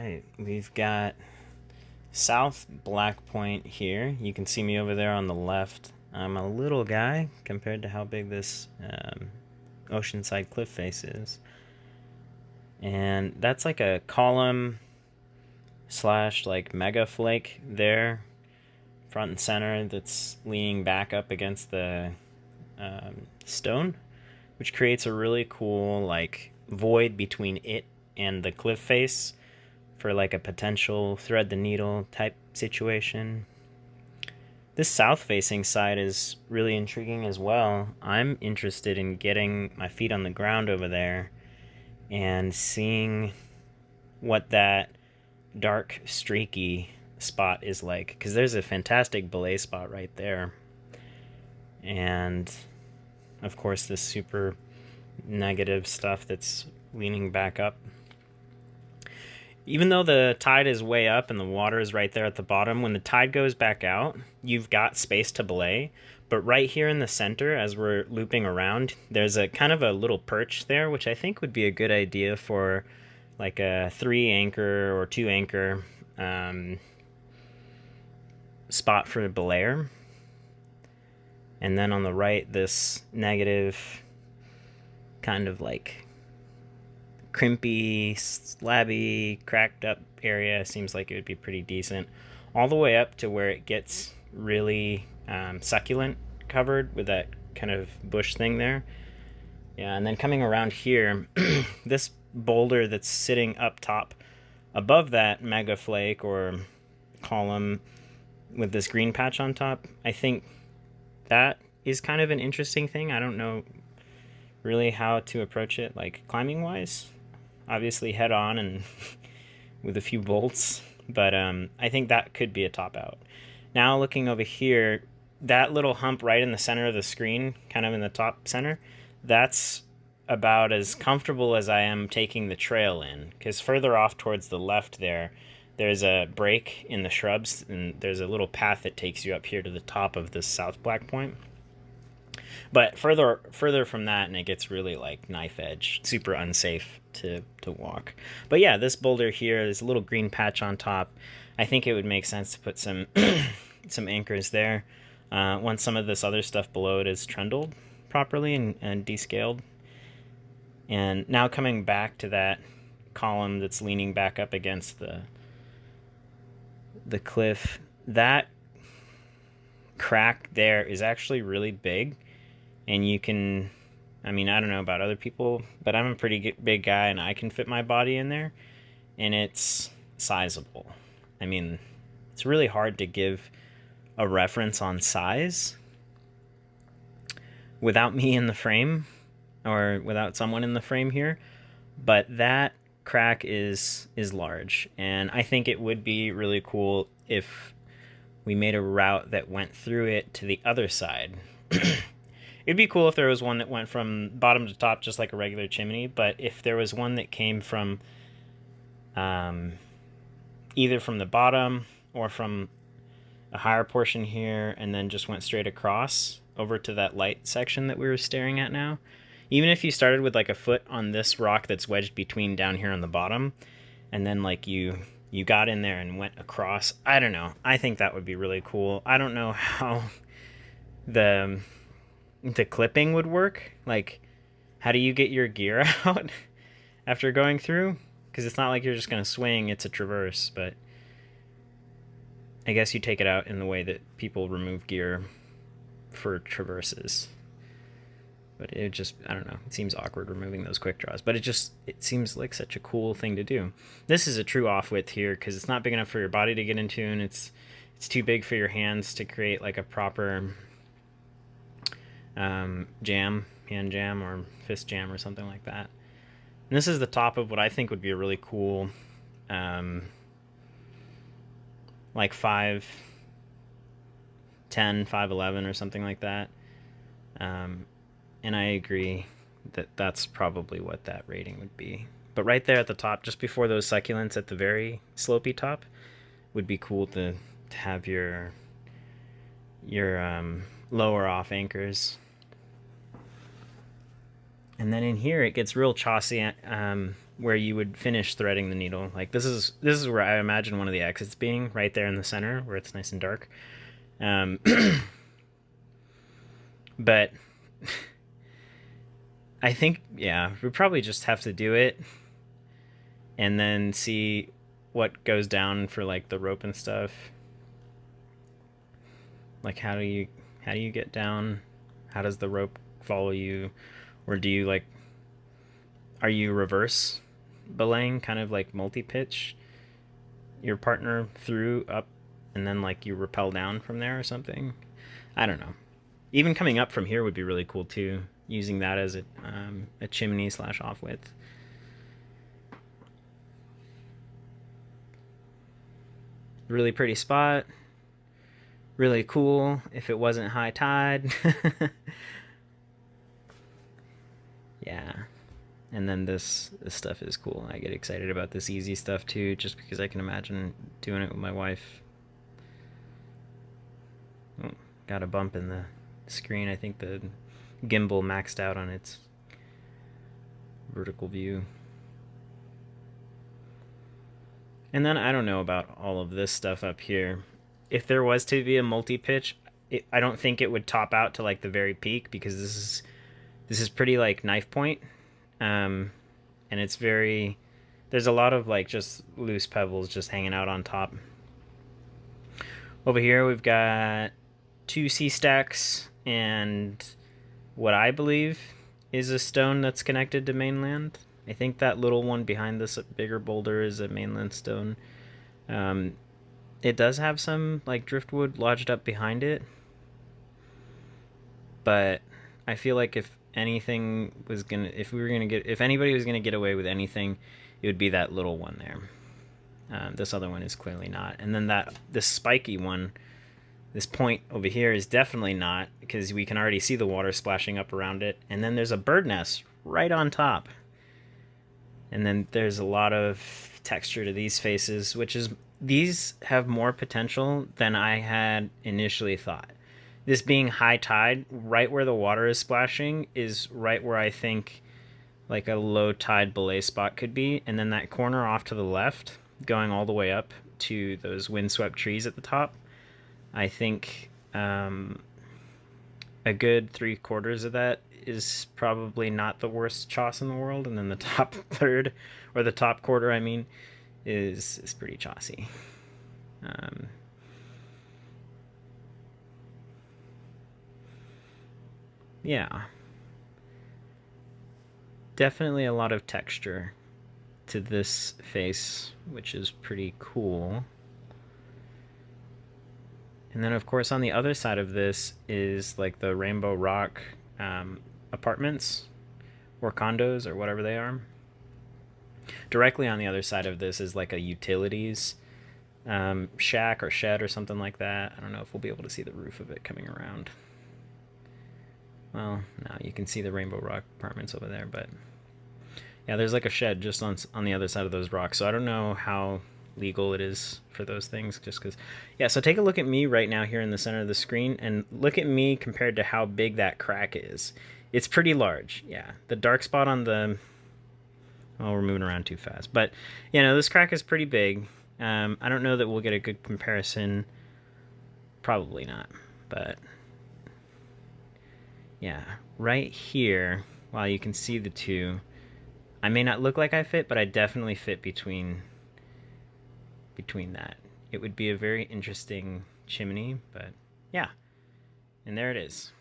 right, we've got South Black Point here. You can see me over there on the left. I'm a little guy compared to how big this oceanside cliff face is. And that's like a column slash like mega flake there, front and center, that's leaning back up against the stone, which creates a really cool like void between it and the cliff face for like a potential thread the needle type situation. This south facing side is really intriguing as well. I'm interested in getting my feet on the ground over there and seeing what that dark streaky spot is like, because there's a fantastic belay spot right there, and of course this super negative stuff that's leaning back up. Even though the tide is way up and the water is right there at the bottom, when the tide goes back out, you've got space to belay. But right here in the center, as we're looping around, there's a kind of a little perch there, which I think would be a good idea for like a 3 anchor or 2 anchor spot for a belayer. And then on the right, this negative kind of like crimpy, slabby, cracked up area seems like it would be pretty decent. All the way up to where it gets really succulent covered with that kind of bush thing there. Yeah, and then coming around here, this boulder that's sitting up top above that mega flake or column with this green patch on top, I think that is kind of an interesting thing. I don't know really how to approach it, like climbing wise. Obviously head on and with a few bolts, but I think that could be a top out. Now looking over here, that little hump right in the center of the screen, kind of in the top center, that's about as comfortable as I am taking the trail in, because further off towards the left there's a break in the shrubs, and there's a little path that takes you up here to the top of this South Black Point. But further from that, and it gets really like knife edge, super unsafe to walk. But yeah, this boulder here, there's a little green patch on top. I think it would make sense to put some some anchors there once some of this other stuff below it is trundled properly and descaled. And now coming back to that column that's leaning back up against the cliff, that crack there is actually really big. And you can, I mean, I don't know about other people, but I'm a pretty big guy and I can fit my body in there. And it's sizable. I mean, it's really hard to give a reference on size without me in the frame or without someone in the frame here. But that crack is large. And I think it would be really cool if we made a route that went through it to the other side. It'd be cool if there was one that went from bottom to top just like a regular chimney, but if there was one that came from either from the bottom or from a higher portion here and then just went straight across over to that light section that we were staring at now, even if you started with like a foot on this rock that's wedged between down here on the bottom, and then like you got in there and went across, I don't know. I think that would be really cool. I don't know how the clipping would work. Like, how do you get your gear out after going through? Because it's not like you're just going to swing, it's a traverse, but I guess you take it out in the way that people remove gear for traverses. But it just, I don't know, it seems awkward removing those quick draws, but it seems like such a cool thing to do. This is a true off width here because it's not big enough for your body to get into, and it's too big for your hands to create like a proper hand jam or fist jam or something like that. And this is the top of what I think would be a really cool like 5'10", 5'11" or something like that. And I agree that that's probably what that rating would be. But right there at the top, just before those succulents at the very slopey top, would be cool to have your lower off anchors. And then in here it gets real chossy where you would finish threading the needle. Like this is where I imagine one of the exits being, right there in the center where it's nice and dark. Um, but I think, yeah, we probably just have to do it and then see what goes down for like the rope and stuff. Like how do you get down? How does the rope follow you? Or do you like, are you reverse belaying, kind of like multi-pitch your partner through up and then like you rappel down from there or something? I don't know. Even coming up from here would be really cool too, using that as a chimney slash off width. Really pretty spot. Really cool if it wasn't high tide. Yeah. And then this stuff is cool. I get excited about this easy stuff too, just because I can imagine doing it with my wife. Oh, got a bump in the screen. I think the gimbal maxed out on its vertical view. And then I don't know about all of this stuff up here. If there was to be a multi-pitch, I don't think it would top out to like the very peak, because this is pretty like knife point. And it's very, there's a lot of like just loose pebbles just hanging out on top. Over here we've got 2 sea stacks and what I believe is a stone that's connected to mainland. I think that little one behind this bigger boulder is a mainland stone. It does have some like driftwood lodged up behind it, but I feel like if anybody was gonna get away with anything, it would be that little one there. This other one is clearly not. And then this spiky one, this point over here is definitely not, because we can already see the water splashing up around it. And then there's a bird nest right on top. And then there's a lot of texture to these faces, these have more potential than I had initially thought. This being high tide, right where the water is splashing is right where I think like a low tide belay spot could be. And then that corner off to the left, going all the way up to those windswept trees at the top, I think a good 3/4 of that is probably not the worst choss in the world. And then the top third, or the top quarter, I mean, is pretty chossy. Yeah. Definitely a lot of texture to this face, which is pretty cool. And then, of course, on the other side of this is like the Rainbow Rock apartments or condos or whatever they are. Directly on the other side of this is like a utilities shack or shed or something like that. I don't know if we'll be able to see the roof of it coming around. Well, no, you can see the Rainbow Rock apartments over there, but yeah, there's like a shed just on the other side of those rocks. So I don't know how legal it is for those things, just because. Yeah, so take a look at me right now here in the center of the screen, and look at me compared to how big that crack is. It's pretty large. Yeah, the dark spot on the... Oh, we're moving around too fast. But, you know, this crack is pretty big. I don't know that we'll get a good comparison. Probably not. But, yeah, right here, while you can see the two, I may not look like I fit, but I definitely fit between that. It would be a very interesting chimney, but yeah. And there it is.